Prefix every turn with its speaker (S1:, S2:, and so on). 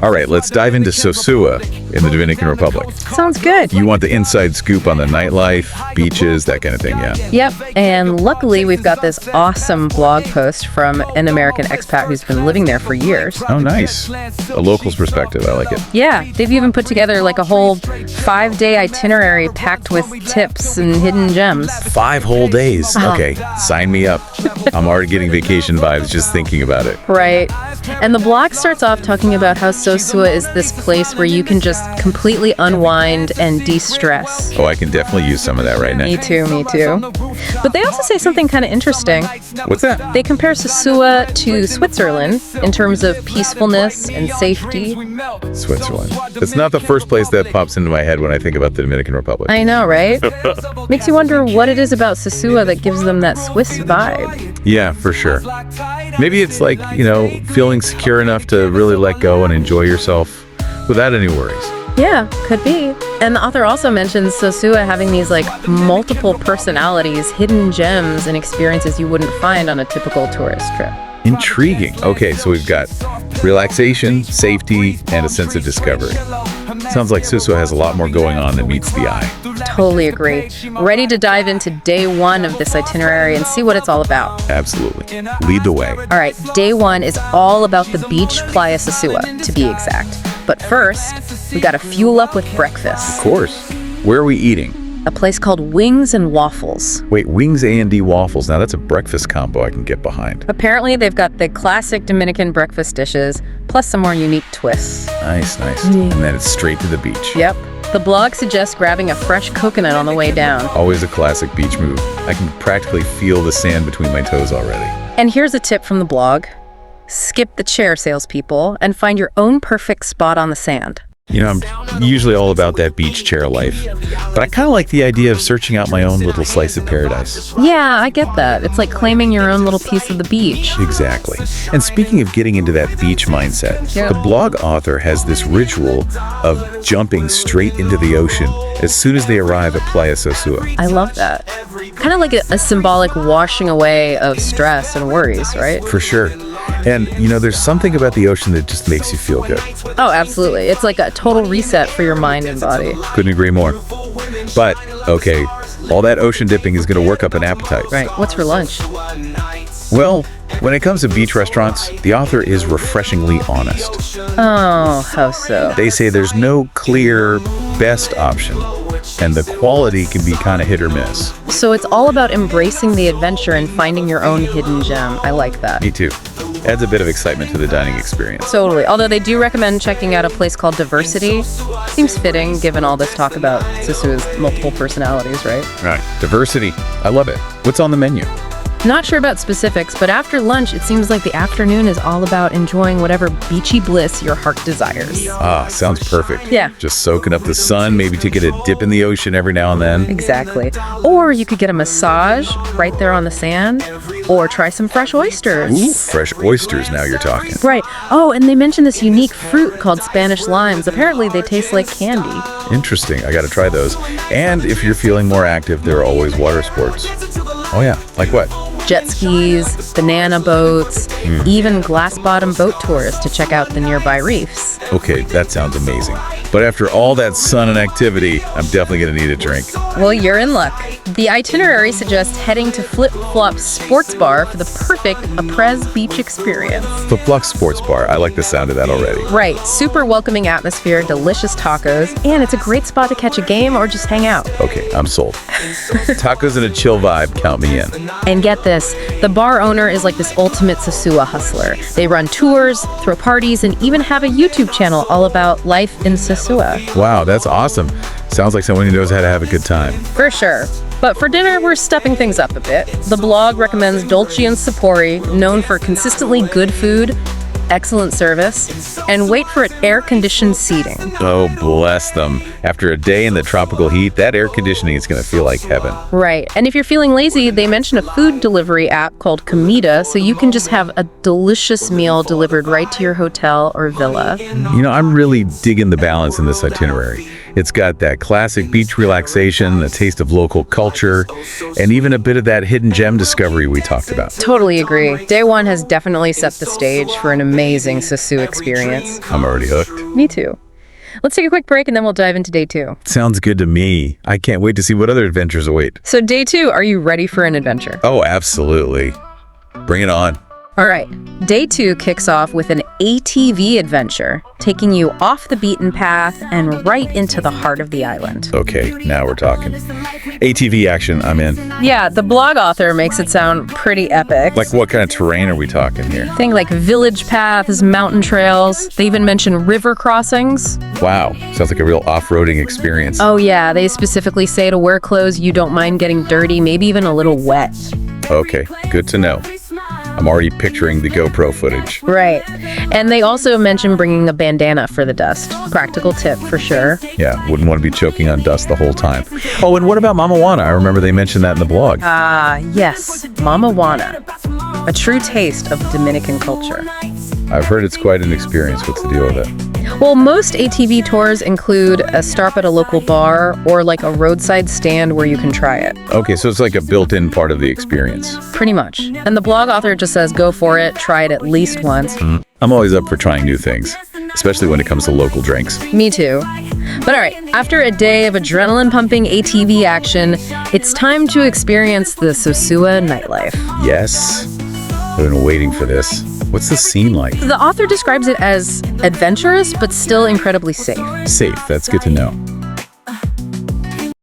S1: All right, let's dive into Sosua in the Dominican Republic.
S2: Sounds good.
S1: You want the inside scoop on the nightlife, beaches, that kind of thing, yeah?
S2: Yep, and luckily we've got this awesome blog post from an American expat who's been living there for years.
S1: Oh, nice. A local's perspective, I like it.
S2: Yeah, they've even put together like a whole 5-day itinerary packed with tips and hidden gems.
S1: 5 whole days. Okay, sign me up. I'm already getting vacation vibes just thinking about it.
S2: Right. And the blog starts off talking about how Sosua is this place where you can just completely unwind and de-stress.
S1: Oh, I can definitely use some of that right now.
S2: Me too. But they also say something kind of interesting.
S1: What's that?
S2: They compare Sosua to Switzerland in terms of peacefulness and safety.
S1: Switzerland. It's not the first place that pops into my head when I think about the Dominican Republic.
S2: I know, right? Makes you wonder what it is about Sosua that gives them that Swiss vibe.
S1: Yeah, for sure. Maybe it's like, feeling secure enough to really let go and enjoy yourself without any worries.
S2: Yeah, could be. And the author also mentions Sosua having these multiple personalities, hidden gems, and experiences you wouldn't find on a typical tourist trip.
S1: Intriguing. Okay, so we've got relaxation, safety, and a sense of discovery. Sounds like Sosua has a lot more going on than meets the eye.
S2: Totally agree. Ready to dive into day 1 of this itinerary and see what it's all about.
S1: Absolutely. Lead the way.
S2: All right, day 1 is all about the beach Playa Sosua, to be exact. But first, we gotta fuel up with breakfast.
S1: Of course. Where are we eating?
S2: A place called Wings and Waffles.
S1: Wait, Wings A&D Waffles. Now that's a breakfast combo I can get behind.
S2: Apparently, they've got the classic Dominican breakfast dishes, plus some more unique twists.
S1: Nice. And then it's straight to the beach.
S2: Yep. The blog suggests grabbing a fresh coconut on the way down.
S1: Always a classic beach move. I can practically feel the sand between my toes already.
S2: And here's a tip from the blog. Skip the chair, salespeople, and find your own perfect spot on the sand.
S1: I'm usually all about that beach chair life, but I kind of like the idea of searching out my own little slice of paradise.
S2: Yeah, I get that. It's like claiming your own little piece of the beach.
S1: Exactly. And speaking of getting into that beach mindset, the blog author has this ritual of jumping straight into the ocean as soon as they arrive at Playa Sosua.
S2: I love that. Kind of like a symbolic washing away of stress and worries, right?
S1: For sure. And, there's something about the ocean that just makes you feel good.
S2: Oh, absolutely. It's like a total reset for your mind and body.
S1: Couldn't agree more. But, okay, all that ocean dipping is going to work up an appetite.
S2: Right. What's for lunch?
S1: Well, when it comes to beach restaurants, the author is refreshingly honest.
S2: Oh, how so?
S1: They say there's no clear best option, and the quality can be kind of hit or miss.
S2: So it's all about embracing the adventure and finding your own hidden gem. I like that.
S1: Me too. Adds a bit of excitement to the dining experience.
S2: Totally. Although they do recommend checking out a place called Diversity. Seems fitting given all this talk about Sosua's multiple personalities, right?
S1: Right. Diversity. I love it. What's on the menu?
S2: Not sure about specifics, but after lunch, it seems like the afternoon is all about enjoying whatever beachy bliss your heart desires.
S1: Ah, sounds perfect.
S2: Yeah.
S1: Just soaking up the sun, maybe taking a dip in the ocean every now and then.
S2: Exactly. Or you could get a massage right there on the sand, or try some fresh oysters.
S1: Ooh, fresh oysters now you're talking.
S2: Right. Oh, and they mentioned this unique fruit called Spanish limes. Apparently they taste like candy.
S1: Interesting. I got to try those. And if you're feeling more active, there are always water sports. Oh yeah, like what?
S2: Jet skis, banana boats, even glass-bottom boat tours to check out the nearby reefs.
S1: Okay, that sounds amazing. But after all that sun and activity, I'm definitely going to need a drink.
S2: Well, you're in luck. The itinerary suggests heading to Flip Flop Sports Bar for the perfect Aprez beach experience.
S1: Flip Flop Sports Bar. I like the sound of that already.
S2: Right. Super welcoming atmosphere, delicious tacos, and it's a great spot to catch a game or just hang out.
S1: Okay, I'm sold. Tacos and a chill vibe, count me in.
S2: And get this, the bar owner is like this ultimate Sosua hustler. They run tours, throw parties, and even have a YouTube channel all about life in Sosua.
S1: Wow, that's awesome. Sounds like someone who knows how to have a good time.
S2: For sure. But for dinner, we're stepping things up a bit. The blog recommends Dolce & Sapori, known for consistently good food, excellent service, and wait for it air-conditioned seating.
S1: Oh, bless them. After a day in the tropical heat, that air conditioning is going to feel like heaven.
S2: Right. And if you're feeling lazy, they mention a food delivery app called Comida, so you can just have a delicious meal delivered right to your hotel or villa.
S1: I'm really digging the balance in this itinerary. It's got that classic beach relaxation, a taste of local culture, and even a bit of that hidden gem discovery we talked about.
S2: Totally agree. Day one has definitely set the stage for an amazing Sosua experience.
S1: I'm already hooked.
S2: Me too. Let's take a quick break and then we'll dive into day two.
S1: Sounds good to me. I can't wait to see what other adventures await.
S2: So day two, are you ready for an adventure?
S1: Oh, absolutely. Bring it on.
S2: All right. Day two kicks off with an ATV adventure, taking you off the beaten path and right into the heart of the island.
S1: Okay, now we're talking. ATV action, I'm in.
S2: Yeah, the blog author makes it sound pretty epic.
S1: Like what kind of terrain are we talking here?
S2: Think like village paths, mountain trails. They even mention river crossings.
S1: Wow, sounds like a real off-roading experience.
S2: Oh yeah, they specifically say to wear clothes you don't mind getting dirty, maybe even a little wet.
S1: Okay, good to know. I'm already picturing the GoPro footage.
S2: Right. And they also mention bringing a bandana for the dust. Practical tip for sure.
S1: Yeah, wouldn't want to be choking on dust the whole time. Oh, and what about Mama Juana? I remember they mentioned that in the blog.
S2: Yes, Mama Juana. A true taste of Dominican culture.
S1: I've heard it's quite an experience. What's the deal with it?
S2: Well, most ATV tours include a stop at a local bar or like a roadside stand where you can try it.
S1: Okay, so it's like a built-in part of the experience.
S2: Pretty much. And the blog author just says go for it, try it at least once.
S1: I'm always up for trying new things, especially when it comes to local drinks.
S2: Me too. But all right, after a day of adrenaline-pumping ATV action, it's time to experience the Sosua nightlife.
S1: Yes, I've been waiting for this. What's the scene like?
S2: The author describes it as adventurous, but still incredibly safe.
S1: Safe, that's good to know.